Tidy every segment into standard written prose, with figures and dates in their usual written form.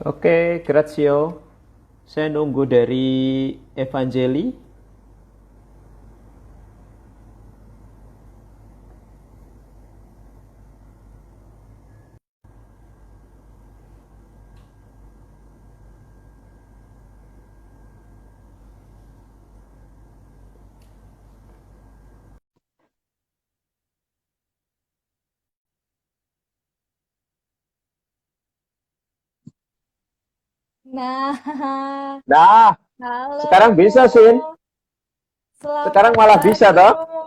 Oke, Grazio. Saya nunggu dari Evangeli. Nah, Nah, halo sekarang Romo. bisa, Sin. Sekarang Selamat malah bisa, pagi toh? Romo.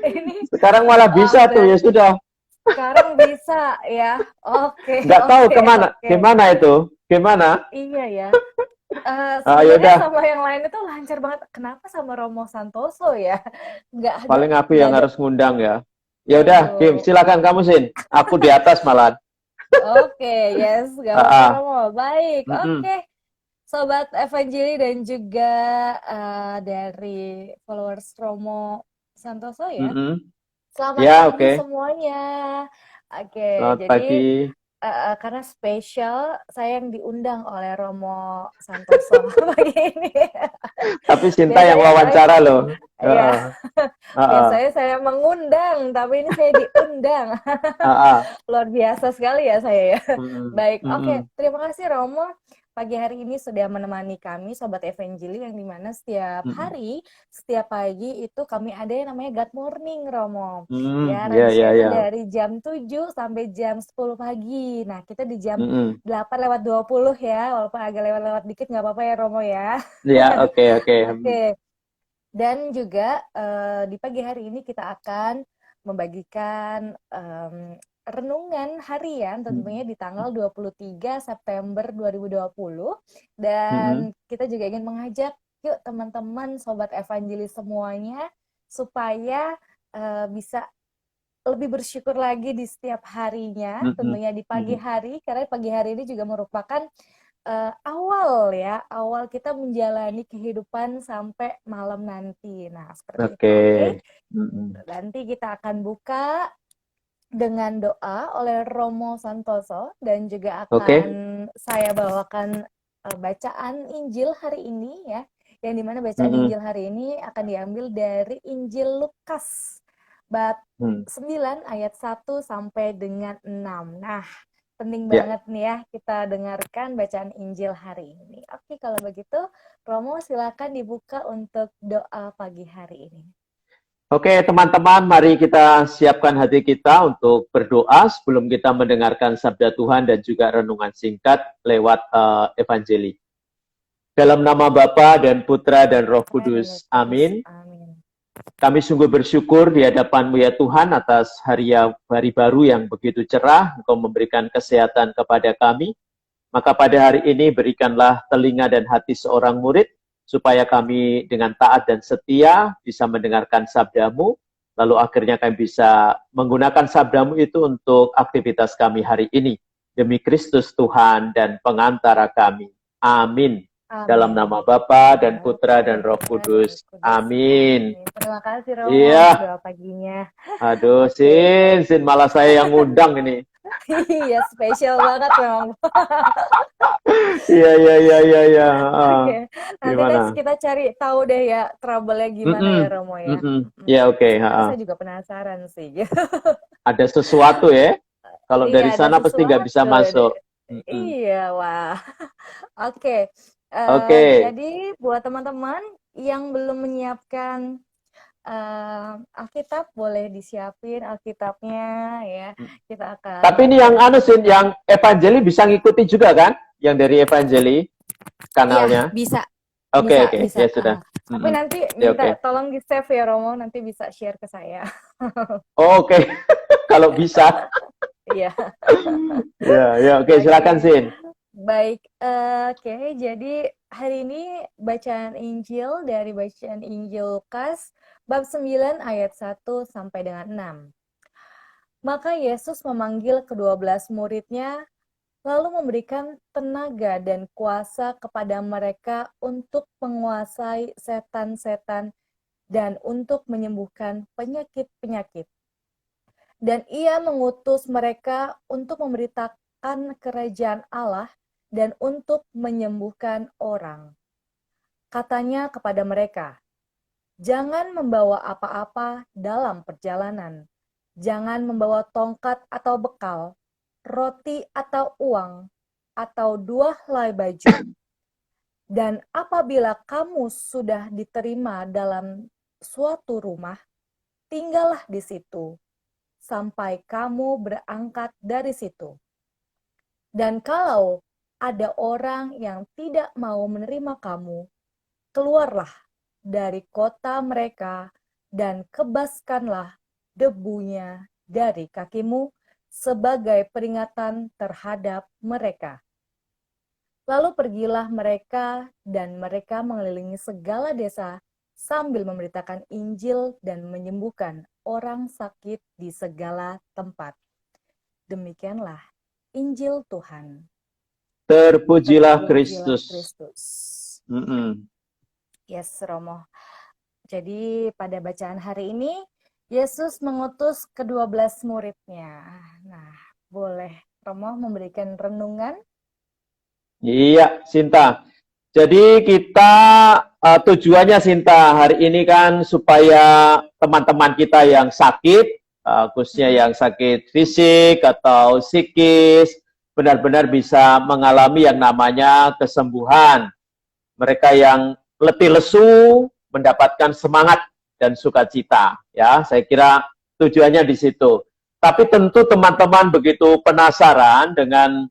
Ini Sekarang malah bisa tuh, ya berarti sudah. sekarang bisa ya. Oke, Nggak tahu oke, kemana. oke. Gimana itu? Gimana? Iya ya. Ya Sebenarnya udah. sama yang lain itu lancar banget. Kenapa sama Romo Santoso ya? Nggak ada, Paling aku nggak yang ada. harus ngundang ya. Ya udah, Kim, Aduh. silakan kamu, Sin. Aku di atas malah. Oke, yes, nggak Ah, apa-apa ah. Romo. Baik, Mm-mm. oke. Sobat Evangeli dan juga dari followers Romo Santoso ya. Mm-mm. Selamat Ya, pagi oke. semuanya. Oke, Selamat jadi pagi. karena spesial saya yang diundang oleh Romo Santoso pagi ini. Tapi Sinta yang Biasanya saya, wawancara loh. ya, Heeh. Heeh. biasanya saya mengundang, tapi ini saya diundang. Heeh. Luar biasa sekali ya saya ya. Mm-mm. Baik, oke. Mm-mm. Terima kasih Romo. Pagi hari ini sudah menemani kami Sobat Evangeli yang dimana setiap Mm-mm. hari, setiap pagi itu kami ada yang namanya God Morning Romo. Ya, Ya, ya, ransianya ya. dari jam 7 sampai jam 10 pagi. Nah, kita di jam Mm-mm. 8 lewat 20 ya, walaupun agak lewat-lewat dikit nggak apa-apa ya Romo ya. Ya, oke, oke. Oke, dan juga di pagi hari ini kita akan membagikan renungan harian tentunya di tanggal 23 September 2020 Mm-mm. dan kita juga ingin mengajak yuk teman-teman sobat evangelis semuanya supaya bisa lebih bersyukur lagi di setiap harinya Mm-mm. tentunya di pagi Mm-mm. hari karena pagi hari ini juga merupakan awal kita menjalani kehidupan sampai malam nanti. Nah, seperti itu, Oke. oke? Mm-mm. Nanti kita akan buka dengan doa oleh Romo Santoso dan juga akan Oke. saya bawakan bacaan Injil hari ini ya. Yang dimana bacaan Mm-mm. Injil hari ini akan diambil dari Injil Lukas bab Mm. 9 ayat 1 sampai dengan 6. Nah, penting Ya. banget nih ya kita dengarkan bacaan Injil hari ini. Oke, kalau begitu Romo silakan dibuka untuk doa pagi hari ini. Oke, teman-teman, mari kita siapkan hati kita untuk berdoa sebelum kita mendengarkan sabda Tuhan dan juga renungan singkat lewat Evangeli. Dalam nama Bapa dan Putra dan Roh Dan Roh Kudus. Kudus, Amin. amin. Kami sungguh bersyukur di hadapan-Mu ya Tuhan atas hari baru yang begitu cerah. Engkau memberikan kesehatan kepada kami. Maka pada hari ini berikanlah telinga dan hati seorang murid, supaya kami dengan taat dan setia bisa mendengarkan sabdamu, lalu akhirnya kami bisa menggunakan sabdamu itu untuk aktivitas kami hari ini. Demi Kristus Tuhan dan pengantara kami. Amin. Dalam nama Amin. Bapa dan Bapa Putra dan dan Roh Putra dan Roh Kudus. Kudus. Amin. Amin. Terima kasih Romo untuk Iya. doa paginya. Aduh, Oke. Sin malah saya yang ngundang ini. Iya, spesial banget memang. Iya, iya, iya, iya, iya. Oke. Nanti Gimana? kita cari tahu deh ya trouble-nya gimana ya Mm-mm, Romo ya. mm-mm. Mm-mm. Ya, oke. Karena Ha. saya juga penasaran sih. Ada sesuatu ya. Kalau Iya, dari ada sana pasti nggak bisa sesuatu deh. masuk. Mm-mm. Iya, wah. Oke. Oke. Jadi buat teman-teman yang belum menyiapkan Alkitab boleh disiapin Alkitabnya ya. Kita Tapi akan ini yang anu sih, mendengarkan. yang Evangeli bisa ngikuti juga kan? Yang dari Evangeli Iya, kanalnya. bisa, Oke, bisa, oke. bisa. Ya sudah. Tapi Mm-mm. nanti Ya, oke. minta tolong di save ya Romo, nanti bisa share ke saya. Oke. Kalau bisa. Iya. Ya, ya, oke. Silakan Oke. Sin. Baik, oke. Jadi hari ini bacaan Injil dari bacaan Injil Lukas bab 9 ayat 1 sampai dengan 6. Maka Yesus memanggil kedua belas muridnya lalu memberikan tenaga dan kuasa kepada mereka untuk menguasai setan-setan dan untuk menyembuhkan penyakit-penyakit. Dan ia mengutus mereka untuk memberitakan kerajaan Allah dan untuk menyembuhkan orang. Katanya kepada mereka, "Jangan membawa apa-apa dalam perjalanan. Jangan membawa tongkat atau bekal, roti atau uang, atau 2 helai baju. Dan apabila kamu sudah diterima dalam suatu rumah, tinggallah di situ sampai kamu berangkat dari situ. Dan kalau ada orang yang tidak mau menerima kamu, keluarlah dari kota mereka dan kebaskanlah debunya dari kakimu sebagai peringatan terhadap mereka." Lalu pergilah mereka dan mereka mengelilingi segala desa sambil memberitakan Injil dan menyembuhkan orang sakit di segala tempat. Demikianlah Injil Tuhan. Terpujilah Terpujilah Kristus. Kristus. Mm-mm. Yes, Romo. Jadi pada bacaan hari ini, Yesus mengutus ke-12 muridnya. Nah, boleh Romo memberikan renungan? Iya, Sinta. Jadi kita tujuannya Sinta hari ini kan supaya teman-teman kita yang sakit, khususnya yang sakit fisik atau psikis, benar-benar bisa mengalami yang namanya kesembuhan. Mereka yang letih lesu mendapatkan semangat dan sukacita. Ya, saya kira tujuannya di situ. Tapi tentu teman-teman begitu penasaran dengan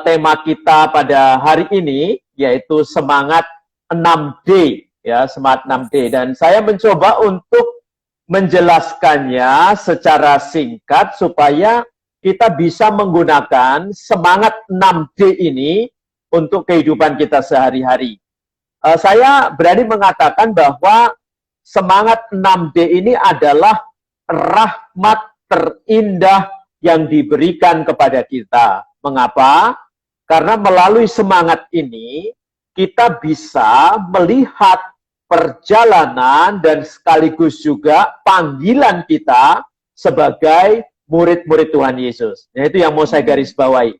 tema kita pada hari ini, yaitu semangat 6D, ya, semangat 6D. Dan saya mencoba untuk menjelaskannya secara singkat supaya kita bisa menggunakan semangat 6D ini untuk kehidupan kita sehari-hari. Saya berani mengatakan bahwa semangat 6D ini adalah rahmat terindah yang diberikan kepada kita. Mengapa? Karena melalui semangat ini, kita bisa melihat perjalanan dan sekaligus juga panggilan kita sebagai murid-murid Tuhan Yesus. Nah, itu yang mau saya garis bawahi.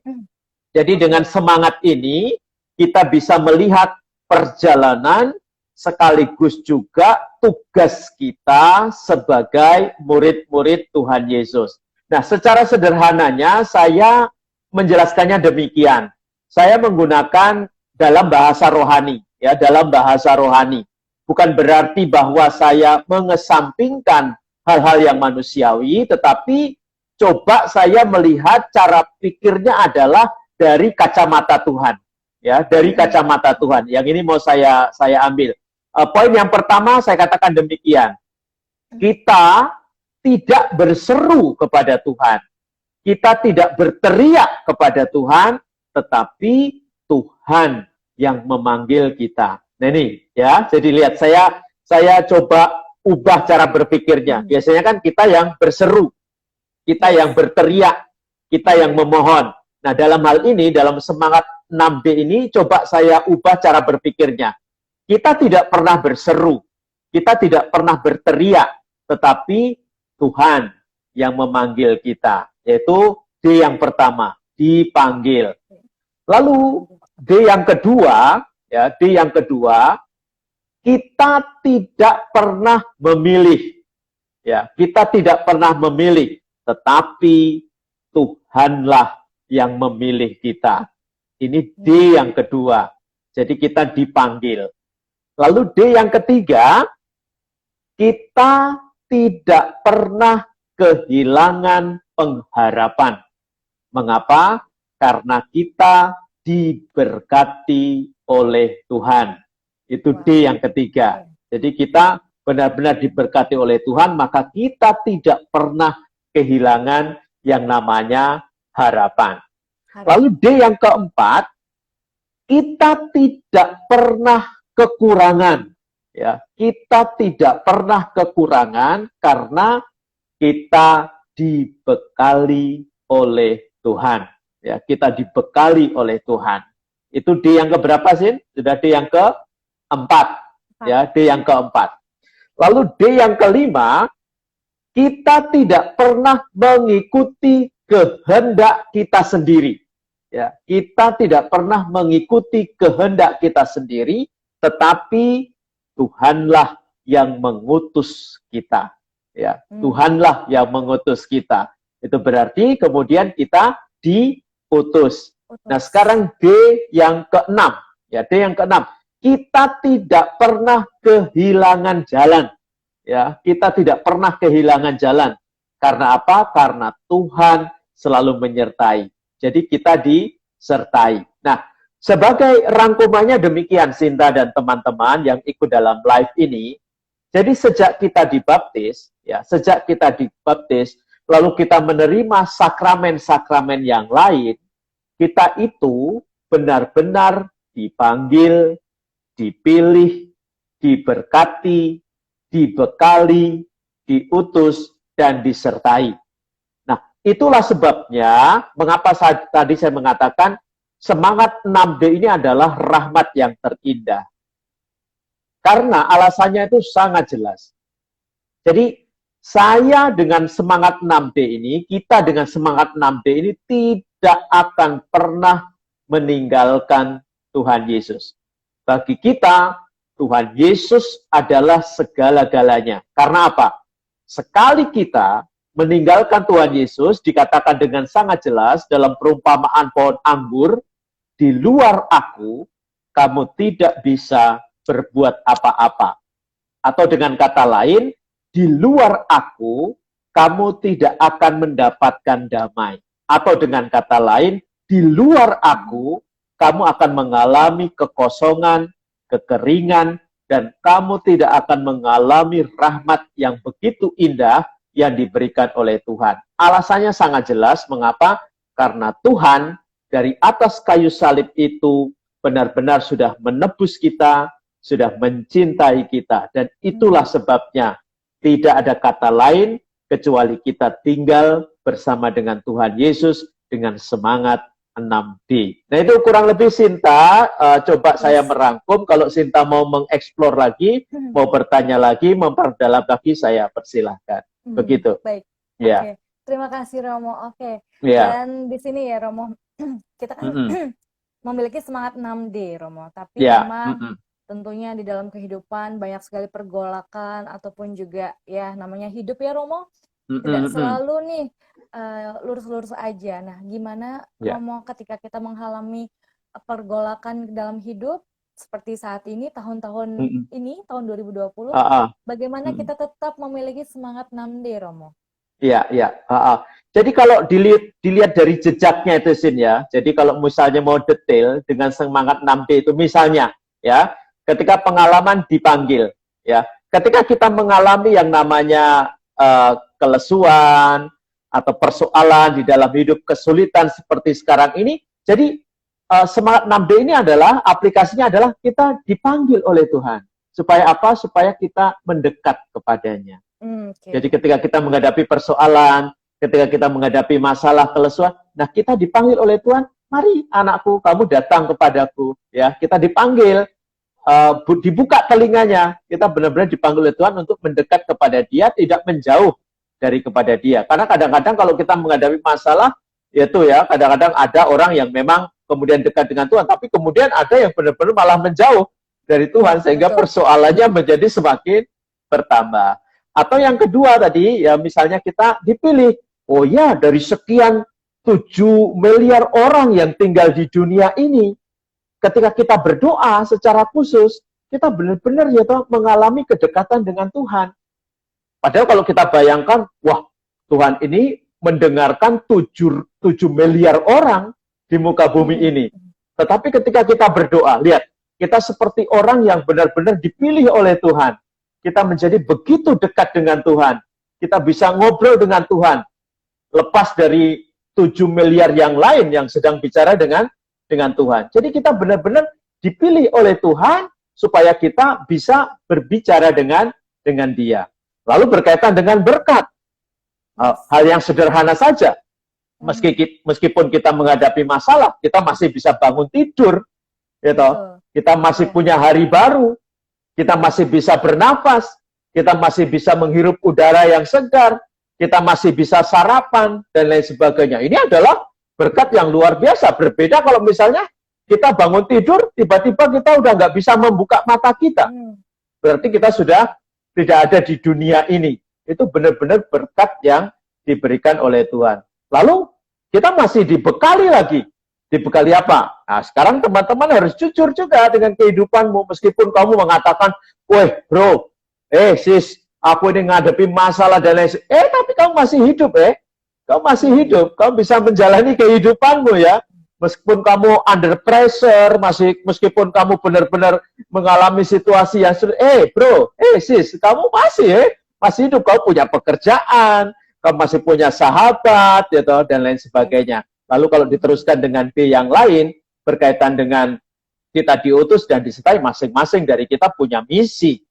Jadi dengan semangat ini, kita bisa melihat perjalanan sekaligus juga tugas kita sebagai murid-murid Tuhan Yesus. Nah, secara sederhananya saya menjelaskannya demikian. Saya menggunakan dalam bahasa rohani, ya, dalam bahasa rohani. Bukan berarti bahwa saya mengesampingkan hal-hal yang manusiawi, tetapi coba saya melihat cara pikirnya adalah dari kacamata Tuhan, ya, dari kacamata Tuhan. Yang ini mau saya ambil. Poin yang pertama saya katakan demikian. Kita tidak berseru kepada Tuhan. Kita tidak berteriak kepada Tuhan, tetapi Tuhan yang memanggil kita. Nah ini, ya, jadi lihat, saya coba ubah cara berpikirnya. Biasanya kan kita yang berseru, kita yang berteriak, kita yang memohon. Nah, dalam hal ini, dalam semangat 6D ini, coba saya ubah cara berpikirnya. Kita tidak pernah berseru, kita tidak pernah berteriak, tetapi Tuhan yang memanggil kita. Yaitu D yang pertama, dipanggil. Lalu D yang kedua, ya, D yang kedua, kita tidak pernah memilih. Ya, kita tidak pernah memilih, tetapi Tuhanlah yang memilih kita. Ini D yang kedua. Jadi kita dipanggil. Lalu D yang ketiga, kita tidak pernah kehilangan pengharapan. Mengapa? Karena kita diberkati oleh Tuhan. Itu D yang ketiga. Jadi kita benar-benar diberkati oleh Tuhan, maka kita tidak pernah kehilangan yang namanya harapan. Lalu D yang keempat, kita tidak pernah kekurangan. Ya, kita tidak pernah kekurangan karena kita dibekali oleh Tuhan. Ya, kita dibekali oleh Tuhan. Itu D yang keberapa sih? Sudah D yang keempat. Ya, D yang keempat. Lalu D yang kelima, kita tidak pernah mengikuti kehendak kita sendiri. Ya, kita tidak pernah mengikuti kehendak kita sendiri, tetapi Tuhanlah yang mengutus kita. Ya, Tuhanlah yang mengutus kita. Itu berarti kemudian kita diutus. Nah, sekarang D yang keenam. Ya, D yang keenam. Kita tidak pernah kehilangan jalan. Ya, kita tidak pernah kehilangan jalan. Karena apa? Karena Tuhan selalu menyertai. Jadi kita disertai. Nah, sebagai rangkumannya demikian, Sinta dan teman-teman yang ikut dalam live ini. Jadi sejak kita dibaptis, lalu kita menerima sakramen-sakramen yang lain, kita itu benar-benar dipanggil, dipilih, diberkati, dibekali, diutus, dan disertai. Nah, itulah sebabnya mengapa tadi saya mengatakan semangat 6D ini adalah rahmat yang terindah. Karena alasannya itu sangat jelas. Jadi, saya dengan semangat 6D ini, kita dengan semangat 6D ini tidak akan pernah meninggalkan Tuhan Yesus. Bagi kita, Tuhan Yesus adalah segala-galanya. Karena apa? Sekali kita meninggalkan Tuhan Yesus, dikatakan dengan sangat jelas dalam perumpamaan pohon anggur, di luar aku, kamu tidak bisa berbuat apa-apa. Atau dengan kata lain, di luar aku, kamu tidak akan mendapatkan damai. Atau dengan kata lain, di luar aku, kamu akan mengalami kekosongan, kekeringan, dan kamu tidak akan mengalami rahmat yang begitu indah yang diberikan oleh Tuhan. Alasannya sangat jelas, mengapa? Karena Tuhan dari atas kayu salib itu benar-benar sudah menebus kita, sudah mencintai kita. Dan itulah sebabnya tidak ada kata lain kecuali kita tinggal bersama dengan Tuhan Yesus dengan semangat 6D. Nah, itu kurang lebih Sinta, coba saya merangkum. Kalau Sinta mau mengeksplor lagi, mau bertanya lagi, memperdalam lagi, saya persilahkan. Begitu. Baik. Ya. Oke. Terima kasih Romo. Oke. Ya. Dan di sini ya Romo, kita kan memiliki semangat 6D Romo, tapi Ya. memang tentunya di dalam kehidupan banyak sekali pergolakan ataupun juga ya namanya hidup ya Romo, tidak selalu nih lurus-lurus aja. Nah, gimana Romo ketika kita mengalami pergolakan dalam hidup seperti saat ini, tahun-tahun ini, tahun 2020, bagaimana kita tetap memiliki semangat 6D, Romo? Iya, iya. Jadi kalau dilihat dari jejaknya itu, Sin, ya. Jadi kalau misalnya mau detail dengan semangat 6D itu, misalnya, ya, ketika pengalaman dipanggil, ya, ketika kita mengalami yang namanya kelesuan, atau persoalan di dalam hidup, kesulitan seperti sekarang ini. Jadi semangat 6D ini adalah, aplikasinya adalah kita dipanggil oleh Tuhan. Supaya apa? Supaya kita mendekat kepadanya. Jadi ketika kita menghadapi persoalan, ketika kita menghadapi masalah, kelesuan, nah kita dipanggil oleh Tuhan, mari anakku, kamu datang kepadaku. Ya, kita dipanggil, dibuka telinganya, kita benar-benar dipanggil oleh Tuhan untuk mendekat kepada Dia, tidak menjauh dari kepada Dia. Karena kadang-kadang kalau kita menghadapi masalah, yaitu ya, kadang-kadang ada orang yang memang kemudian dekat dengan Tuhan, tapi kemudian ada yang benar-benar malah menjauh dari Tuhan, sehingga persoalannya menjadi semakin bertambah. Atau yang kedua tadi, ya misalnya kita dipilih, oh ya dari sekian 7 miliar orang yang tinggal di dunia ini, ketika kita berdoa secara khusus, kita benar-benar ya mengalami kedekatan dengan Tuhan. Padahal kalau kita bayangkan, wah Tuhan ini mendengarkan 7 miliar orang di muka bumi ini. Tetapi ketika kita berdoa, lihat, kita seperti orang yang benar-benar dipilih oleh Tuhan. Kita menjadi begitu dekat dengan Tuhan. Kita bisa ngobrol dengan Tuhan. Lepas dari 7 miliar yang lain yang sedang bicara dengan Tuhan. Jadi kita benar-benar dipilih oleh Tuhan supaya kita bisa berbicara dengan Dia. Lalu berkaitan dengan berkat. Hal yang sederhana saja. Meskipun kita menghadapi masalah, kita masih bisa bangun tidur. Gitu. Kita masih punya hari baru. Kita masih bisa bernafas. kita masih bisa menghirup udara yang segar, kita masih bisa sarapan, dan lain sebagainya. Ini adalah berkat yang luar biasa. Berbeda kalau misalnya kita bangun tidur, tiba-tiba kita udah nggak bisa membuka mata kita. Berarti kita sudah tidak ada di dunia ini. Itu benar-benar berkat yang diberikan oleh Tuhan. Lalu kita masih dibekali lagi. Dibekali apa? Nah, sekarang teman-teman harus jujur juga dengan kehidupanmu. Meskipun kamu mengatakan, weh bro, sis, aku ini ngadepi masalah dan lain sebagainya. Tapi kamu masih hidup, kamu masih hidup. Kamu bisa menjalani kehidupanmu ya. Meskipun kamu under pressure, meskipun kamu benar-benar mengalami situasi yang sulit. Bro, sis, kamu masih hidup. Kamu punya pekerjaan, kamu masih punya sahabat, gitu, dan lain sebagainya. Lalu kalau diteruskan dengan B yang lain, berkaitan dengan kita diutus dan disertai, masing-masing dari kita punya misi,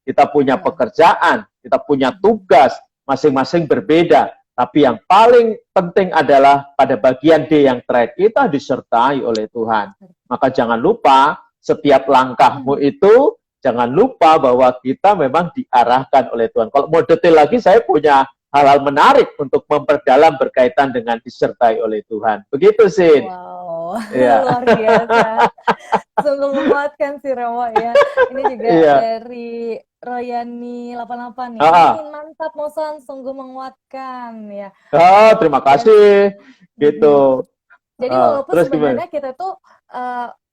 kita punya pekerjaan, kita punya tugas, masing-masing berbeda. Tapi yang paling penting adalah pada bagian D yang terakhir, kita disertai oleh Tuhan. Maka jangan lupa, setiap langkahmu itu, jangan lupa bahwa kita memang diarahkan oleh Tuhan. Kalau mau detail lagi, saya punya hal-hal menarik untuk memperdalam berkaitan dengan disertai oleh Tuhan. Begitu, Sin. Wow, ya. Luar biasa. Sungguh memuatkan sih, Romo ya. Ini juga dari Royani 88 nih. Mantap, Mosan, sungguh menguatkan ya. Terima kasih. Gitu. Jadi walaupun sebenarnya kita tuh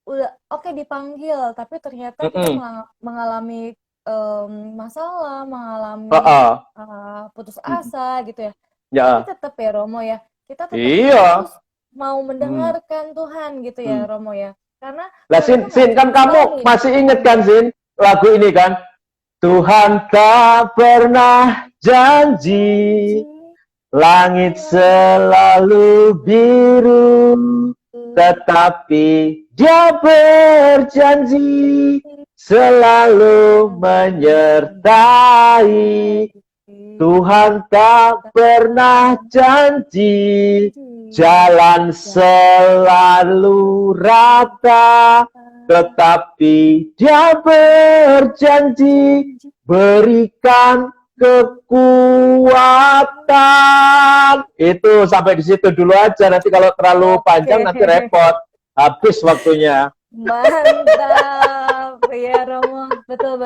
udah oke dipanggil, tapi ternyata kita mengalami masalah, mengalami putus asa gitu ya. Tapi tetap ya Romo ya, kita tetap harus mau mendengarkan Tuhan gitu ya Romo ya. Karena Sin kan kamu masih inget kan Sin lagu ini kan? Tuhan tak pernah janji, langit selalu biru, tetapi Dia berjanji selalu menyertai. Tuhan tak pernah janji jalan selalu rata, tetapi Dia berjanji berikan kekuatan. Itu sampai di situ dulu aja, nanti kalau terlalu panjang nanti repot, habis waktunya. Mantap ya Romo, betul.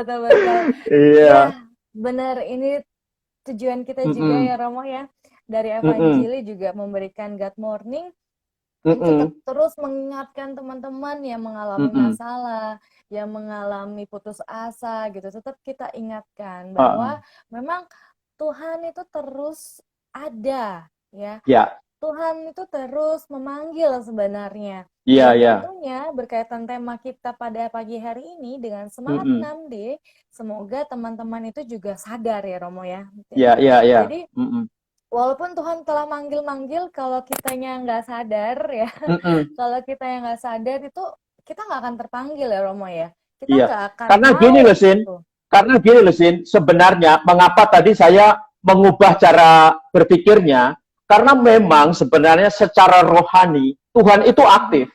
Iya. Ya, benar, ini tujuan kita juga ya Romo ya, dari Evanjili juga memberikan God Morning untuk terus mengingatkan teman-teman yang mengalami masalah, yang mengalami putus asa gitu, tetap kita ingatkan bahwa memang Tuhan itu terus ada ya. Tuhan itu terus memanggil sebenarnya. Iya. Tentunya berkaitan tema kita pada pagi hari ini dengan semangat 6D, semoga teman-teman itu juga sadar ya Romo ya. Iya. Jadi walaupun Tuhan telah manggil-manggil, kalau kitanya nggak sadar ya, kalau kita yang nggak sadar itu kita nggak akan terpanggil ya Romo ya. Kita nggak akan. Karena gini loh Sin, sebenarnya mengapa tadi saya mengubah cara berpikirnya? Karena memang sebenarnya secara rohani Tuhan itu aktif.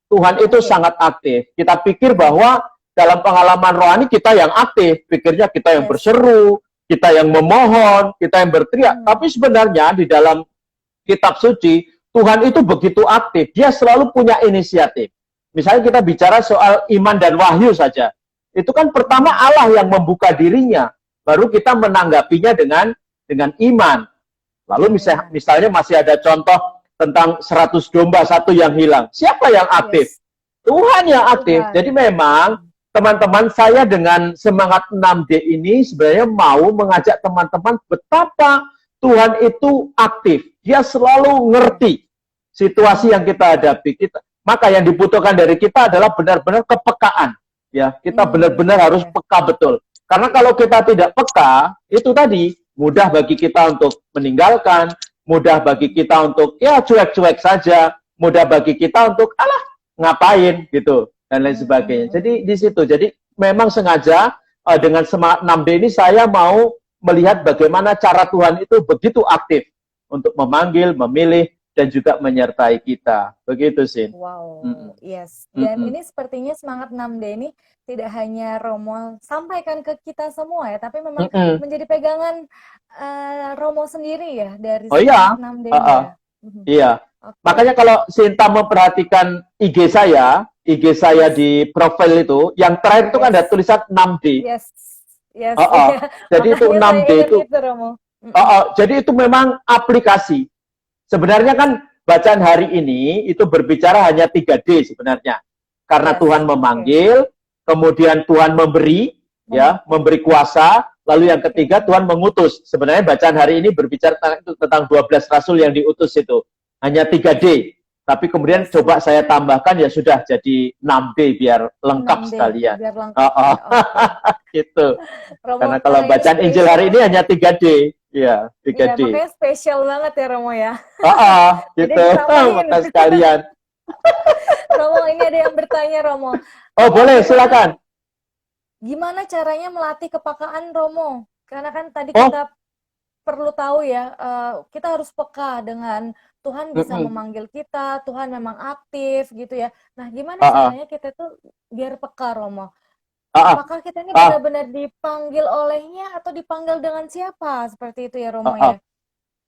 Tuhan itu sangat aktif. Kita pikir bahwa dalam pengalaman rohani kita yang aktif, pikirnya kita yang berseru, kita yang memohon, kita yang berteriak. Tapi sebenarnya di dalam kitab suci, Tuhan itu begitu aktif. Dia selalu punya inisiatif. Misalnya kita bicara soal iman dan wahyu saja. Itu kan pertama Allah yang membuka dirinya. Baru kita menanggapinya dengan iman. Lalu misalnya masih ada contoh tentang 100 domba satu yang hilang. Siapa yang aktif? Tuhan yang aktif. Jadi memang teman-teman, saya dengan semangat 6D ini sebenarnya mau mengajak teman-teman betapa Tuhan itu aktif. Dia selalu ngerti situasi yang kita hadapi. Maka yang dibutuhkan dari kita adalah benar-benar kepekaan. Ya, kita benar-benar harus peka betul. Karena kalau kita tidak peka, itu tadi mudah bagi kita untuk meninggalkan, mudah bagi kita untuk ya cuek-cuek saja, mudah bagi kita untuk ngapain gitu dan lain sebagainya. Jadi di situ. Jadi memang sengaja dengan semangat 6D ini saya mau melihat bagaimana cara Tuhan itu begitu aktif untuk memanggil, memilih dan juga menyertai kita. Begitu, Sin. Wow, Mm-mm. yes. Dan Mm-mm. ini sepertinya semangat 6D ini tidak hanya Romo sampaikan ke kita semua ya, tapi memang Mm-mm. menjadi pegangan Romo sendiri ya dari Oh semangat iya, 6D ini uh-uh. ya. Mhm. Iya. Oke. Makanya kalau Sinta memperhatikan IG saya Yes, di profil itu, yang terakhir itu kan ada yes, tulisan 6D. yes, yes, Uh-uh. iya. Jadi itu Makanya saya 6D ingat itu, itu Romo. Mm-mm. jadi itu memang aplikasi. Sebenarnya kan bacaan hari ini itu berbicara hanya 3D sebenarnya. Karena Yes, Tuhan oke. memanggil, kemudian Tuhan memberi, ya, memberi kuasa, lalu yang Oke. ketiga Tuhan mengutus. Sebenarnya bacaan hari ini berbicara tentang 12 rasul yang diutus itu. Hanya 3D. Tapi kemudian Yes, coba saya tambahkan ya sudah jadi 6D biar lengkap 6D sekalian. biar lengkap ya. Oke. Gitu. Romo, Karena kalau ini bacaan Injil hari spesial. ini hanya 3D. Ya, Iya, 3D. makanya spesial banget ya Romo ya. Jadi Gitu. ditambahin. Maka sekalian. Romo, ini ada yang bertanya Romo. Oh, Romo, boleh, silakan. gimana caranya melatih kepekaan Romo? Karena kan tadi Oh, kita perlu tahu ya, kita harus peka dengan Tuhan bisa mm-mm. memanggil kita, Tuhan memang aktif gitu ya. Nah, gimana Ah, ah, caranya kita tuh biar peka Romo? ah, Apakah kita ini ah, benar-benar dipanggil olehnya atau dipanggil dengan siapa? Seperti itu ya ah, Romo ah. ya.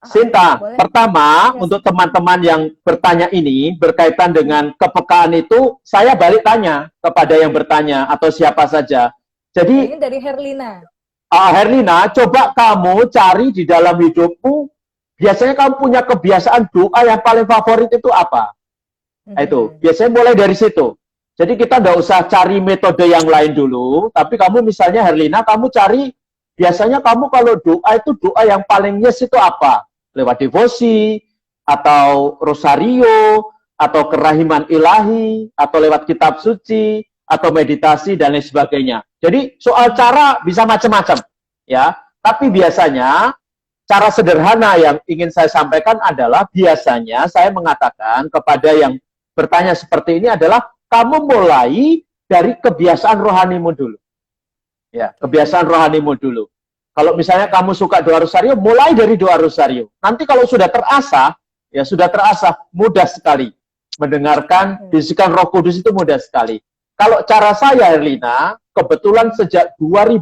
Sinta, Boleh? pertama Yes. untuk teman-teman yang bertanya ini berkaitan dengan kepekaan itu, saya balik tanya kepada yang bertanya atau siapa saja. Ini Jadi, dari Herlina. Herlina, coba kamu cari di dalam hidupmu, biasanya kamu punya kebiasaan doa yang paling favorit itu apa? Nah, itu, biasanya mulai dari situ. Jadi kita nggak usah cari metode yang lain dulu, tapi kamu misalnya Herlina, kamu cari, biasanya kamu kalau doa itu doa yang paling yes itu apa? Lewat devosi, atau rosario, atau kerahiman ilahi, atau lewat kitab suci, atau meditasi, dan lain sebagainya. Jadi soal cara bisa macam-macam, ya. Tapi biasanya cara sederhana yang ingin saya sampaikan adalah biasanya saya mengatakan kepada yang bertanya seperti ini adalah kamu mulai dari kebiasaan rohanimu dulu. Ya, kebiasaan rohanimu dulu. Kalau misalnya kamu suka doa rosario, mulai dari doa rosario. Nanti kalau sudah terasa, ya sudah terasa, mudah sekali. Mendengarkan bisikan Roh Kudus itu mudah sekali. Kalau cara saya, Herlina, kebetulan sejak 2009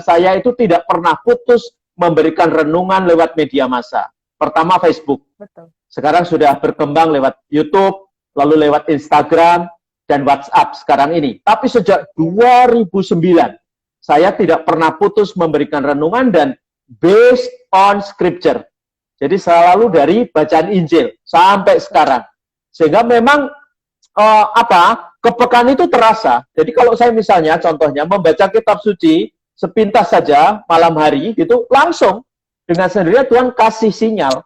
saya itu tidak pernah putus memberikan renungan lewat media massa. Pertama Facebook. Betul. Sekarang sudah berkembang lewat YouTube, lalu lewat Instagram, dan WhatsApp sekarang ini. Tapi sejak 2009, saya tidak pernah putus memberikan renungan dan based on scripture. Jadi selalu dari bacaan Injil sampai sekarang. Sehingga memang kepekaan itu terasa. Jadi kalau saya misalnya contohnya membaca kitab suci sepintas saja malam hari gitu, langsung dengan sendirinya Tuhan kasih sinyal.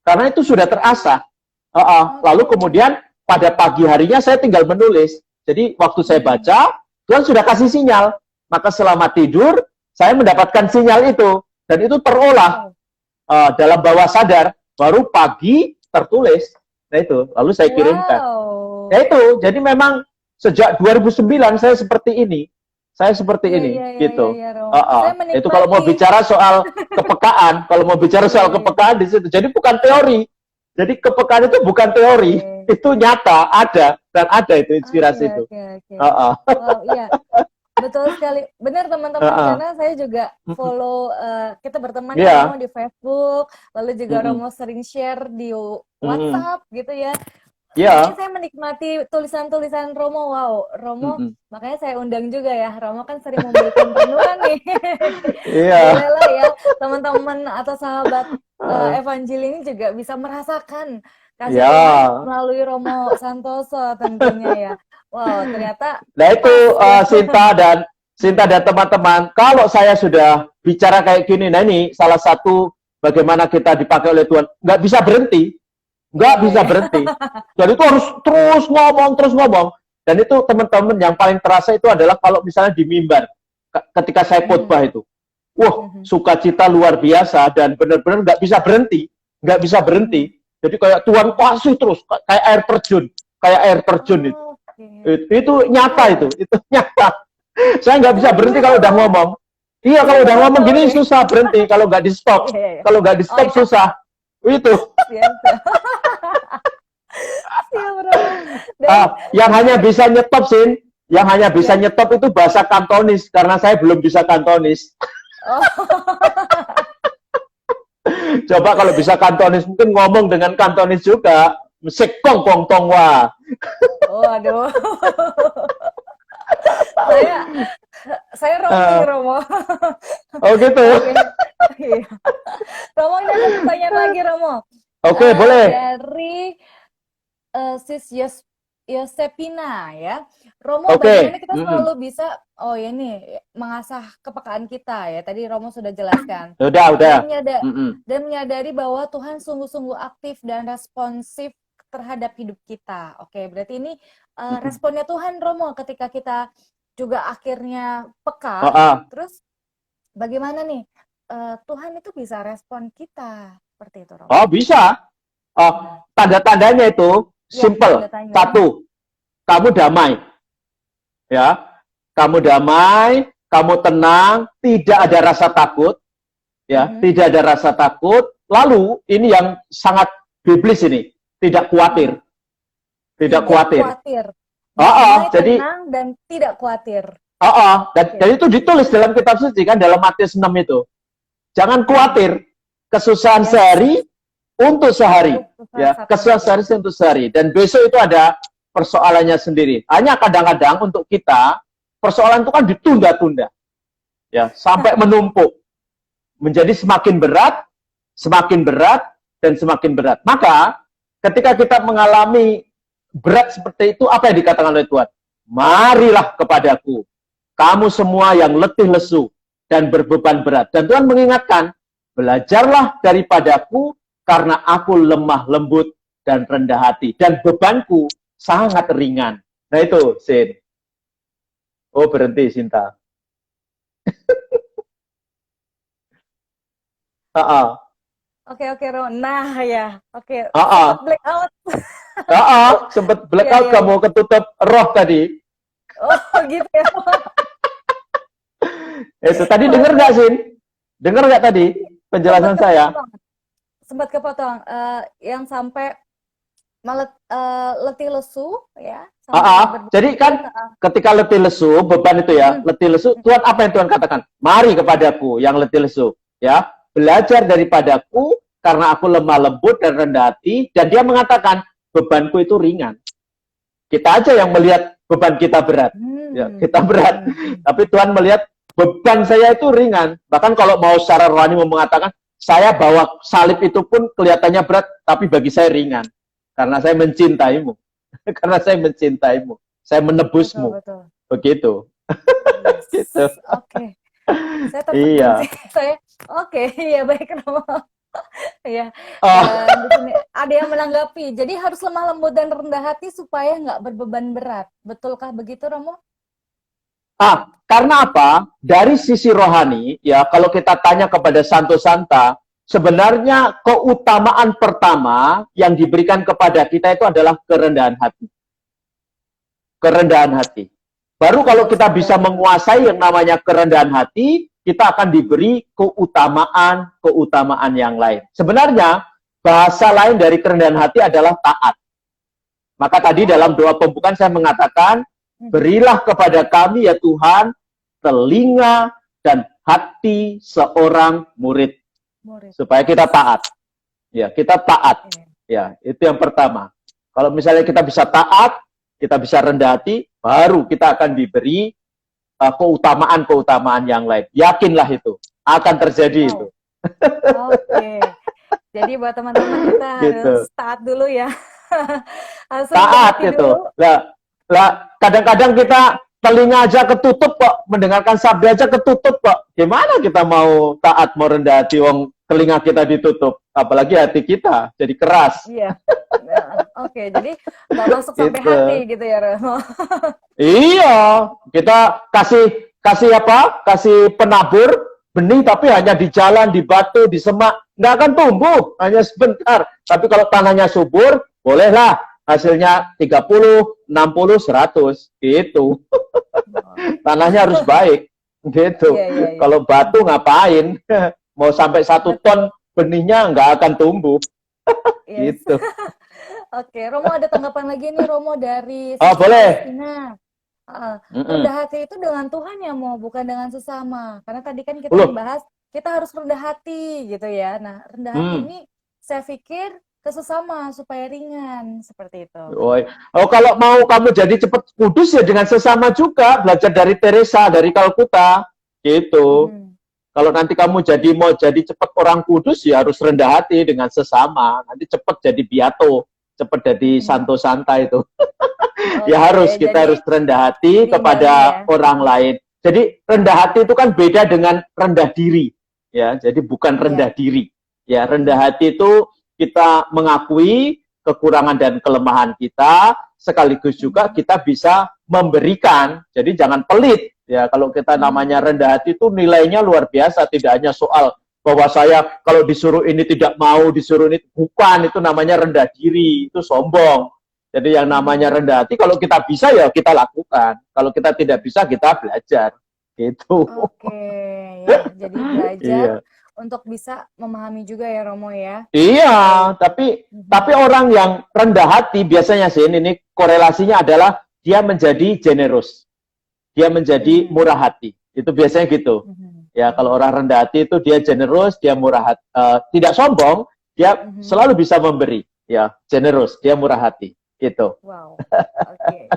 Karena itu sudah terasa. Lalu kemudian pada pagi harinya saya tinggal menulis. Jadi waktu saya baca, Tuhan sudah kasih sinyal. Maka selama tidur, saya mendapatkan sinyal itu. Dan itu terolah dalam bawah sadar. Baru pagi tertulis. Nah itu, lalu saya kirimkan. Nah itu, jadi memang sejak 2009 saya seperti ini. Saya seperti ini, gitu. Itu kalau mau bicara soal kepekaan, kalau mau bicara soal kepekaan di situ. Jadi bukan teori. Jadi kepekaan itu bukan teori, itu nyata, ada dan ada itu inspirasi itu. Wow, iya. Betul sekali, benar teman-teman, karena saya juga follow, kita berteman Romo di Facebook, lalu juga Romo sering share di WhatsApp gitu ya. Makanya saya menikmati tulisan-tulisan Romo, wow, Romo, makanya saya undang juga ya, Romo kan sering memberikan renungan nih. Bolehlah ya, teman-teman atau sahabat Evanjil ini juga bisa merasakan kasih Tuhan melalui Romo Santoso tentunya ya. Wow, ternyata. Nah itu Sinta dan teman-teman, kalau saya sudah bicara kayak gini, nah ini salah satu bagaimana kita dipakai oleh Tuhan, nggak bisa berhenti. Nggak bisa berhenti. Dan itu harus terus ngomong. Dan itu teman-teman yang paling terasa itu adalah kalau misalnya di mimbar, ketika saya khotbah itu. Wah, sukacita luar biasa dan benar-benar nggak bisa berhenti. Jadi kayak Tuhan kasih terus, kayak air terjun itu. Itu nyata itu nyata. Saya nggak bisa berhenti kalau udah ngomong. Iya, kalau udah ngomong gini susah berhenti, kalau nggak di stop. Kalau nggak di stop susah. Itu. Siap, siap. Siap, Romo. Dan Yang hanya bisa nyetop, Sin. Yang hanya bisa ya. nyetop itu bahasa Kantonis, karena saya belum bisa Kantonis. Oh, Coba kalau bisa Kantonis, mungkin ngomong dengan Kantonis juga. Sekong kong tong wa. waduh. Saya saya Romo, Romo. Oh gitu. Oke. Iya. Romo, ini ada pertanyaan lagi, Romo. Oke, boleh. Dari Sis Yosepina ya. Romo, Oke. bagaimana kita selalu bisa mengasah kepekaan kita ya. Tadi Romo sudah jelaskan. Udah. Dan menyadari bahwa Tuhan sungguh-sungguh aktif dan responsif terhadap hidup kita. Oke, berarti ini responnya Tuhan, Romo, ketika kita juga akhirnya peka. Terus bagaimana nih Tuhan itu bisa respon kita seperti itu, Romo? Oh, bisa. Tanda-tandanya itu simple. Satu, kamu damai. Ya, kamu damai, kamu tenang, tidak ada rasa takut. Ya, tidak ada rasa takut. Lalu ini yang sangat biblis ini, tidak khawatir. Tidak khawatir. Jadi tenang dan tidak khawatir. Dan itu ditulis dalam kitab suci kan, dalam Matius 6 itu. Jangan khawatir, kesusahan sehari untuk sehari. Ya, kesusahan sehari untuk sehari. Dan besok itu ada persoalannya sendiri. Hanya kadang-kadang untuk kita, persoalan itu kan ditunda-tunda. Ya, sampai menumpuk. Menjadi semakin berat, dan semakin berat. Maka, ketika kita mengalami berat seperti itu, apa yang dikatakan oleh Tuhan? Marilah kepadaku, kamu semua yang letih lesu dan berbeban berat. Dan Tuhan mengingatkan, belajarlah daripadaku, karena aku lemah lembut dan rendah hati. Dan bebanku sangat ringan. Nah itu, Sin. Oh, berhenti, Sinta. Oke, Ron. Nah, ya. Oke. Blackout. Sempat blackout kamu, ketutup roh tadi. Oh, gitu ya. Itu tadi dengar nggak, Sin? Dengar nggak tadi penjelasan saya? Sempat kepotong. Yang sampai letih lesu, ya. Jadi kan ketika letih lesu, beban itu ya, letih lesu, Tuhan apa yang Tuhan katakan? Mari kepadaku yang letih lesu, ya. Belajar daripadaku, karena aku lemah lembut dan rendah hati. Dan dia mengatakan, bebanku itu ringan. Kita aja yang melihat beban kita berat. Ya, kita berat. Tapi Tuhan melihat beban saya itu ringan. Bahkan kalau mau secara rohani mengatakan, saya bawa salib itu pun kelihatannya berat, tapi bagi saya ringan. Karena saya mencintaimu. Karena saya mencintaimu. Saya menebusmu. Betul. Begitu. Gitu. Oke. Saya iya baik, Romo. Ya. Ada yang menanggapi. Jadi harus lemah lembut dan rendah hati supaya nggak berbeban berat. Betulkah begitu, Romo? Karena apa? Dari sisi rohani, ya kalau kita tanya kepada santo-santa, sebenarnya keutamaan pertama yang diberikan kepada kita itu adalah kerendahan hati. Kerendahan hati. Baru kalau kita bisa menguasai yang namanya kerendahan hati, kita akan diberi keutamaan yang lain. Sebenarnya, bahasa lain dari kerendahan hati adalah taat. Maka tadi dalam doa pembukaan saya mengatakan, berilah kepada kami ya Tuhan, telinga dan hati seorang murid. Supaya kita taat. Ya, kita taat. Ya, itu yang pertama. Kalau misalnya kita bisa taat, kita bisa rendah hati, baru kita akan diberi keutamaan yang lain. Yakinlah itu akan terjadi itu. Oke. Jadi buat teman-teman kita harus taat dulu ya. Taat itu. Kadang-kadang kita telinga aja ketutup kok, mendengarkan sabda aja ketutup kok. Gimana kita mau taat, mau rendah hati, wong telinga kita ditutup, apalagi hati kita jadi keras. Iya. Oke, jadi nggak masuk sampai hati gitu ya, Romo. Iya, kita kasih apa? Kasih penabur benih, tapi hanya di jalan, di batu, di semak, nggak akan tumbuh, hanya sebentar. Tapi kalau tanahnya subur, bolehlah hasilnya 30, 60, 100, gitu. Tanahnya harus baik, gitu. Kalau batu ngapain? Mau sampai 1 ton Yes. benihnya nggak akan tumbuh. Yes. Gitu. Oke, Romo ada tanggapan lagi nih Romo dari Oh, Sister boleh. Christina. Mm-mm. Rendah hati itu dengan Tuhan ya, Mo, bukan dengan sesama. Karena tadi kan kita Loh, membahas kita harus rendah hati gitu ya. Nah, rendah hati hmm. ini saya pikir ke sesama supaya ringan seperti itu. Oh, kalau mau kamu jadi cepat kudus ya dengan sesama juga, belajar dari Teresa dari Kalkuta, gitu. Mhm. Kalau nanti kamu mau jadi cepat orang kudus ya harus rendah hati dengan sesama. Nanti cepat jadi beato, cepat jadi Mhm. santo santa itu. Ya Oke, kita harus jadi rendah hati diimbangi ya. kepada orang lain. Jadi rendah hati itu kan beda dengan rendah diri, ya. Jadi bukan rendah Iya. diri. Ya, rendah hati itu kita mengakui kekurangan dan kelemahan kita, sekaligus juga kita bisa memberikan. Jadi jangan pelit. Ya, kalau kita namanya rendah hati itu nilainya luar biasa, tidak hanya soal bahwa saya kalau disuruh ini tidak mau, disuruh ini bukan, itu namanya rendah diri, itu sombong. Jadi yang namanya rendah hati kalau kita bisa ya kita lakukan, kalau kita tidak bisa kita belajar. Gitu. Oke, ya. Jadi belajar Iya. untuk bisa memahami juga ya Romo ya. Iya, Baik. tapi orang yang rendah hati biasanya sih ini korelasinya adalah dia menjadi generous. Dia menjadi murah hati. Itu biasanya gitu. Ya, kalau orang rendah hati itu dia generous, dia murah hati, tidak sombong, dia selalu bisa memberi. Ya, generous, dia murah hati. Gitu. Wow. Oke.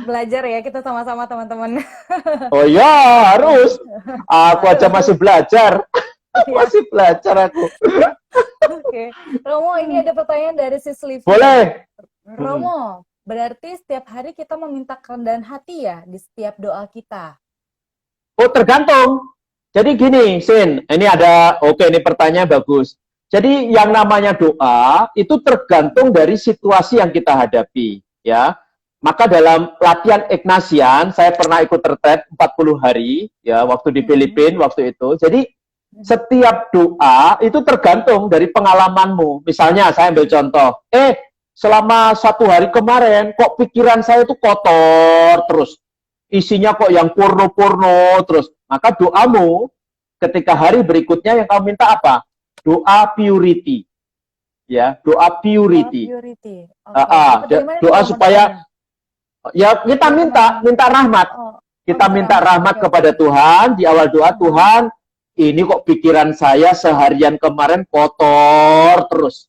Belajar ya kita sama-sama teman-teman. Oh ya, harus. Aku aja masih belajar. Iya. Masih belajar aku. Oke. Romo, ini ada pertanyaan dari Sis Livia. Boleh. Romo, berarti setiap hari kita meminta kerendahan hati ya di setiap doa kita? Oh, tergantung. Jadi gini, Sin, ini ini pertanyaan bagus. Jadi yang namanya doa itu tergantung dari situasi yang kita hadapi, ya. Maka dalam latihan Ignatian, saya pernah ikut retret 40 hari, ya, waktu di Filipina waktu itu. Jadi setiap doa itu tergantung dari pengalamanmu. Misalnya saya ambil contoh, selama 1 hari kemarin kok pikiran saya itu kotor terus, isinya kok yang porno-porno terus. Maka doamu ketika hari berikutnya yang kamu minta apa? Doa purity. Ya, doa purity. Doa purity. Okay. Doa supaya ya kita minta rahmat. Kita minta rahmat kepada Tuhan di awal doa. Tuhan, ini kok pikiran saya seharian kemarin kotor terus.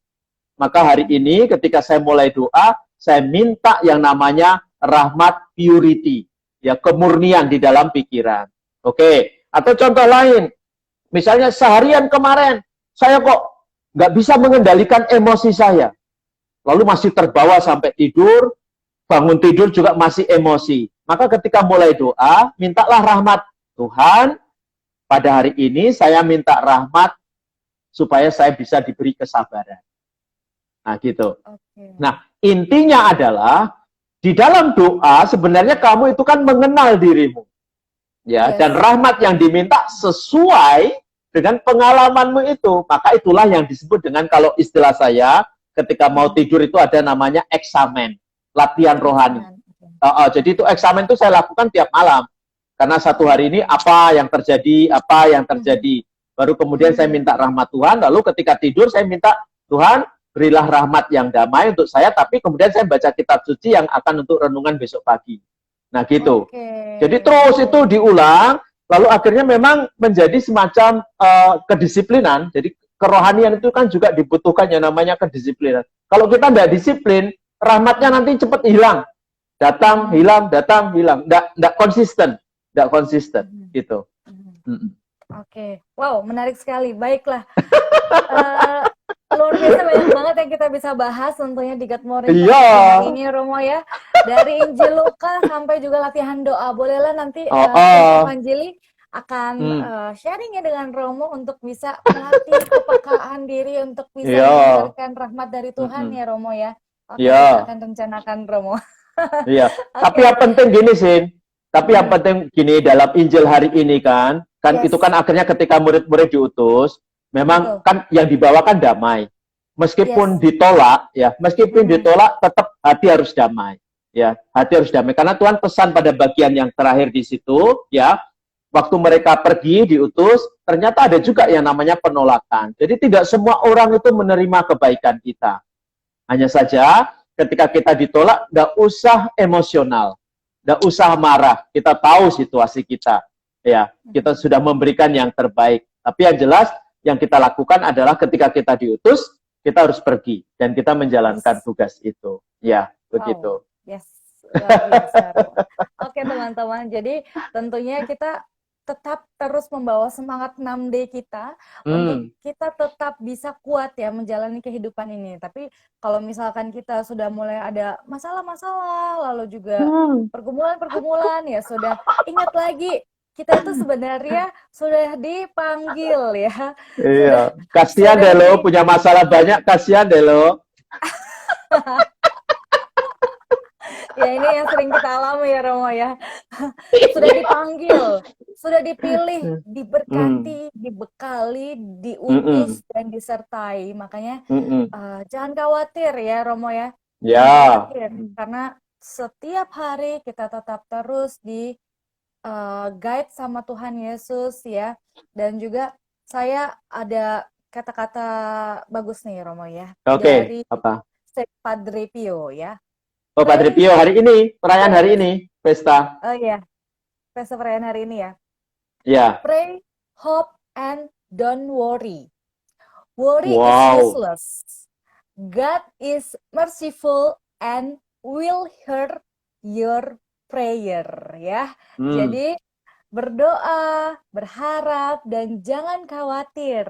Maka hari ini ketika saya mulai doa, saya minta yang namanya rahmat purity. Ya, kemurnian di dalam pikiran. Oke. Atau contoh lain. Misalnya seharian kemarin saya kok nggak bisa mengendalikan emosi saya. Lalu masih terbawa sampai tidur, bangun tidur juga masih emosi. Maka ketika mulai doa, mintalah rahmat. Tuhan, pada hari ini saya minta rahmat supaya saya bisa diberi kesabaran. Nah, gitu. Nah, intinya adalah di dalam doa sebenarnya kamu itu kan mengenal dirimu. Ya, dan rahmat yang diminta sesuai dengan pengalamanmu itu. Maka itulah yang disebut dengan, kalau istilah saya ketika mau tidur itu ada namanya eksamen, latihan rohani. Jadi itu eksamen itu saya lakukan tiap malam. Karena 1 hari ini apa yang terjadi. Baru kemudian saya minta rahmat Tuhan, lalu ketika tidur saya minta, Tuhan berilah rahmat yang damai untuk saya, tapi kemudian saya baca kitab suci yang akan untuk renungan besok pagi. Nah gitu. Jadi terus itu diulang, lalu akhirnya memang menjadi semacam kedisiplinan. Jadi kerohanian itu kan juga dibutuhkan yang namanya kedisiplinan. Kalau kita tidak disiplin, rahmatnya nanti cepat hilang. Datang, hilang, datang, hilang. Nggak konsisten. Nggak konsisten. Gitu. Oke. Wow, menarik sekali. Baiklah. Luar biasa banyak banget yang kita bisa bahas tentunya di Good Morning ini Romo ya. Dari Injil Lukas sampai juga latihan doa. Bolehlah nanti Evangelis akan sharing ya dengan Romo untuk bisa melatih kepekaan diri untuk bisa mendengarkan rahmat dari Tuhan ya Romo ya. Kita akan rencanakan Romo. Iya. Tapi yang penting gini Sin. Tapi yang penting gini, dalam Injil hari ini kan itu kan akhirnya ketika murid-murid diutus, memang kan yang dibawakan damai. Meskipun ditolak, ditolak tetap hati harus damai. Ya, hati harus damai karena Tuhan pesan pada bagian yang terakhir di situ, ya, waktu mereka pergi diutus, ternyata ada juga yang namanya penolakan. Jadi tidak semua orang itu menerima kebaikan kita. Hanya saja ketika kita ditolak, nggak usah emosional, nggak usah marah. Kita tahu situasi kita, ya. Kita sudah memberikan yang terbaik. Tapi yang jelas, yang kita lakukan adalah ketika kita diutus, kita harus pergi dan kita menjalankan tugas itu. Ya, begitu. Yes, luar biasa. Oke teman-teman, jadi tentunya kita tetap terus membawa semangat 6D kita untuk kita tetap bisa kuat ya menjalani kehidupan ini. Tapi kalau misalkan kita sudah mulai ada masalah-masalah, lalu juga pergumulan-pergumulan, ya sudah ingat lagi kita itu sebenarnya sudah dipanggil ya. Iya, kasihan deh lo, punya masalah banyak, kasihan deh lo. Ya ini yang sering kita alami ya Romo ya. Sudah dipanggil, sudah dipilih, diberkati, dibekali, diutus dan disertai. Makanya jangan khawatir ya Romo ya. Ya. Karena setiap hari kita tetap terus di guide sama Tuhan Yesus ya. Dan juga saya ada kata-kata bagus nih Romo ya. Oke, apa? Padre Pio ya. Oh, Padre Pio hari ini, perayaan hari ini, pesta. Oh iya, pesta perayaan hari ini ya. Ya. Pray, hope, and don't worry. Worry is useless. God is merciful and will hear your prayer ya. Jadi berdoa, berharap, dan jangan khawatir.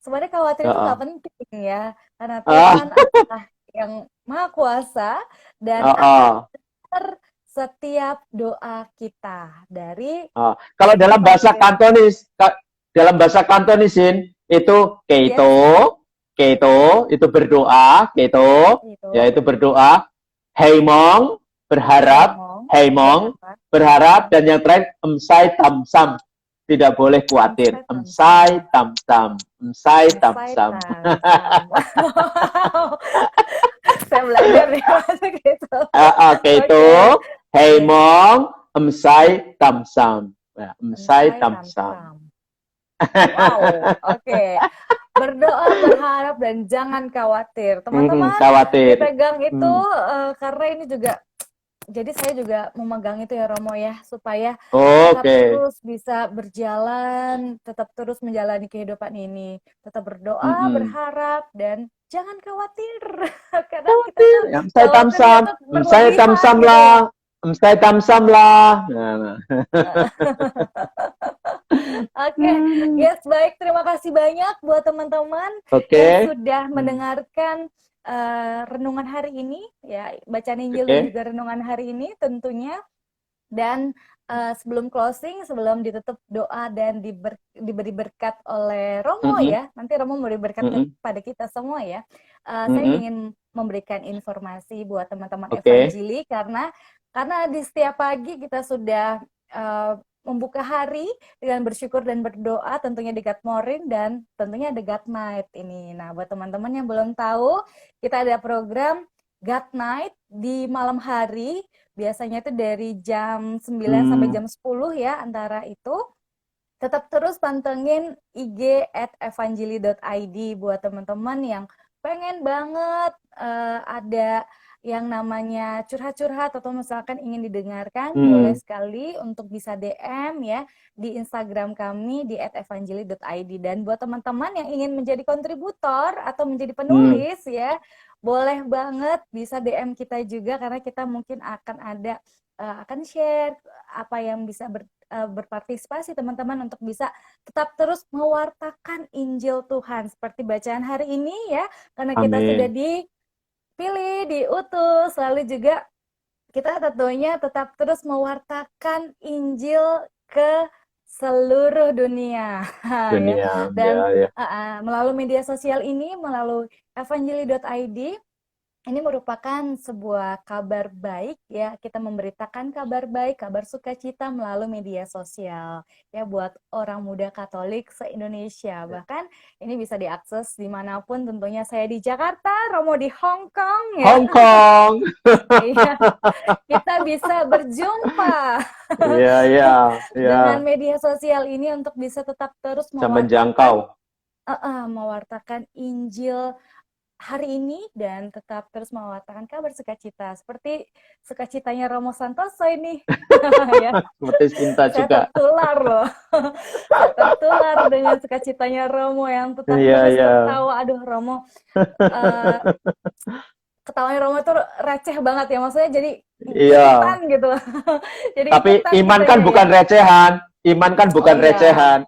Sebenarnya khawatir itu nggak penting ya, karena Tuhan adalah yang Maha Kuasa dan akan dengar setiap doa kita dari. Kalau dalam bahasa Kantonisin itu keito itu berdoa, yaitu berdoa, heimong berharap, dan yang terakhir emsai tamsam, tidak boleh khawatir, emsai tamsam. Saya belajar nih masuk gitu. Keito, heimong, emsai tamsam. Emsai tamsam. Wow, oke. Berdoa, berharap, dan jangan khawatir. Teman-teman, dipegang itu karena ini juga, jadi saya juga memegang itu ya Romo ya, supaya tetap terus bisa berjalan, tetap terus menjalani kehidupan ini. Tetap berdoa, berharap, dan jangan khawatir. Karena kita emsai tamsam lah. Oke, yes, baik. Terima kasih banyak buat teman-teman yang sudah mendengarkan renungan hari ini, ya, bacaan Injil dan juga renungan hari ini tentunya. Dan sebelum closing, sebelum ditutup doa dan diberi berkat oleh Romo ya, nanti Romo memberi berkat kepada kita semua ya. Saya ingin memberikan informasi buat teman-teman Evanjili karena di setiap pagi kita sudah membuka hari dengan bersyukur dan berdoa, tentunya di God Morning dan tentunya ada God Night ini. Nah, buat teman-teman yang belum tahu, kita ada program God Night di malam hari, biasanya itu dari jam 9 sampai jam 10 ya, antara itu. Tetap terus pantengin IG @evanjili.id buat teman-teman yang pengen banget ada yang namanya curhat-curhat atau misalkan ingin didengarkan, boleh sekali untuk bisa DM ya di Instagram kami di @evanjili.id. Dan buat teman-teman yang ingin menjadi kontributor atau menjadi penulis ya, boleh banget bisa DM kita juga, karena kita mungkin akan share apa yang bisa berpartisipasi teman-teman untuk bisa tetap terus mewartakan Injil Tuhan seperti bacaan hari ini ya, karena kita sudah dipilih, diutus, lalu juga kita tentunya tetap terus mewartakan Injil ke seluruh dunia. Dan melalui media sosial ini, melalui evanjili.id, Ini merupakan sebuah kabar baik ya, kita memberitakan kabar baik, kabar sukacita melalui media sosial ya buat orang muda Katolik se-Indonesia. Bahkan ini bisa diakses dimanapun, tentunya saya di Jakarta, Romo di Hong Kong ya. Hong Kong. Iya, kita bisa berjumpa Iya, iya, iya. dengan media sosial ini untuk bisa tetap terus Bisa menjangkau. mewartakan Injil hari ini dan tetap terus mewartakan kabar sukacita seperti sukacitanya Romo Santoso ini ya. Seperti Sinta Saya juga. tertular loh. Saya tertular dengan sukacitanya Romo yang tetap Iya, terus iya. tertawa. Aduh Romo, eh, ketawanya Romo itu receh banget ya, maksudnya jadi Iya. ikutan gitu. Jadi Tapi ikutan iman kan kitanya ya. bukan recehan. Iman kan Oh bukan iya, recehan.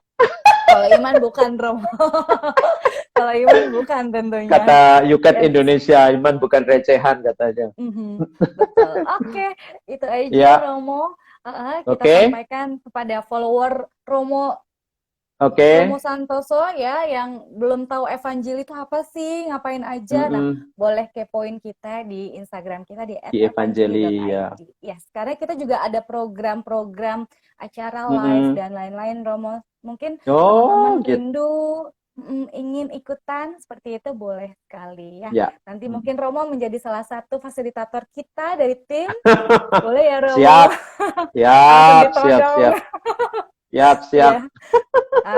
kalau iman bukan Romo. Kalau iman bukan tentunya. Kata Yuket Yes. Indonesia, iman bukan recehan katanya. Betul. Oke, itu aja Ya, Romo. Kita oke. sampaikan kepada follower Romo Oke. Santoso ya yang belum tahu Evanjil itu apa sih, ngapain aja. Nah, Mm-mm. boleh kepoin kita di Instagram kita di Di Evangeli ya. @evanjili.id. Ya, sekarang kita juga ada program-program acara live Mm-mm. dan lain-lain Romo. Mungkin teman-teman Oh, gitu. rindu ingin ikutan seperti itu boleh sekali ya. Ya. Nanti mungkin Romo menjadi salah satu fasilitator kita dari tim. Boleh ya Romo? Siap. Langsung Siap, siap, ditodong. siap. Siap, siap. Ya.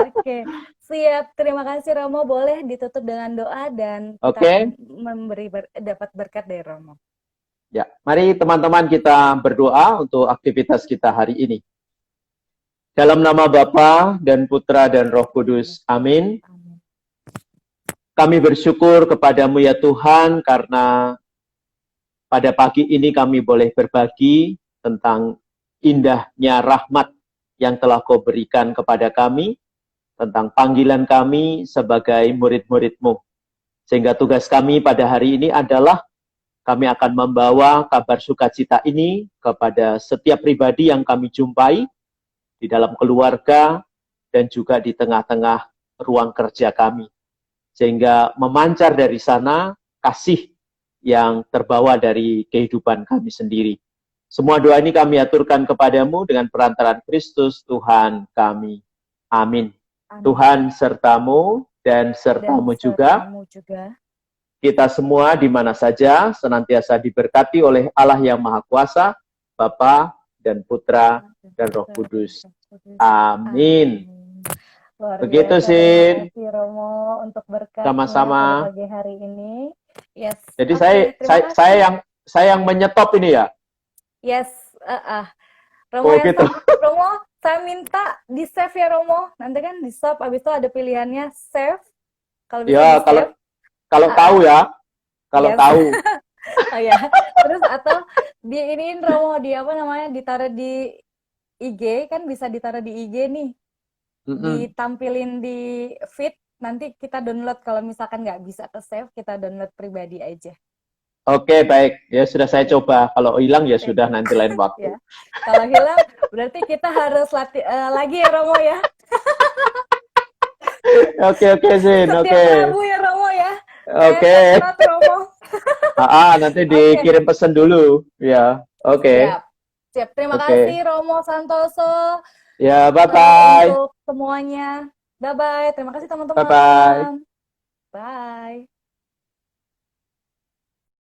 Oke, siap. Terima kasih Romo. Boleh ditutup dengan doa dan kita Oke. akan dapat berkat dari Romo. Ya, mari teman-teman kita berdoa untuk aktivitas kita hari ini. Dalam nama Bapa dan Putra dan Roh Kudus. Amin. Amin. Kami bersyukur kepadamu ya Tuhan karena pada pagi ini kami boleh berbagi tentang indahnya rahmat yang telah kau berikan kepada kami, tentang panggilan kami sebagai murid-murid-mu. Sehingga tugas kami pada hari ini adalah kami akan membawa kabar sukacita ini kepada setiap pribadi yang kami jumpai di dalam keluarga dan juga di tengah-tengah ruang kerja kami. Sehingga memancar dari sana kasih yang terbawa dari kehidupan kami sendiri. Semua doa ini kami aturkan kepadamu dengan perantaraan Kristus Tuhan kami. Amin. Amin. Tuhan sertamu dan sertamu juga. Kita semua di mana saja senantiasa diberkati oleh Allah yang Maha Kuasa, Bapa dan Putra dan Roh Kudus. Amin. Begitu sih. Terima kasih Romo untuk berkatnya Sama-sama. pada pagi hari ini. Yes. Jadi saya yang menyetop ini ya. Yes. Romo Oh gitu. Romo, saya minta di save ya Romo. Nanti kan di stop, abis itu ada pilihannya save. Kalau bisa ya, kalau tahu ya. Kalau yes. Tahu. Oh ya. Terus atau diinin Romo di apa namanya? Ditaruh di IG, kan bisa ditaruh di IG nih. Ditampilin di feed, nanti kita download. Kalau misalkan nggak bisa ke save, kita download pribadi aja. Oke, baik. Ya sudah saya coba. Kalau hilang ya sudah nanti lain waktu. Ya. Kalau hilang berarti kita harus lagi ya Romo ya. Oke, Zin. Oke. Rabu ya Romo ya. Oke. Romo. Nanti dikirim pesan dulu. Ya. Oke. Siap. Terima kasih Romo Santoso. Ya, bye-bye. Untuk semuanya. Bye-bye. Terima kasih teman-teman. Bye-bye. Bye.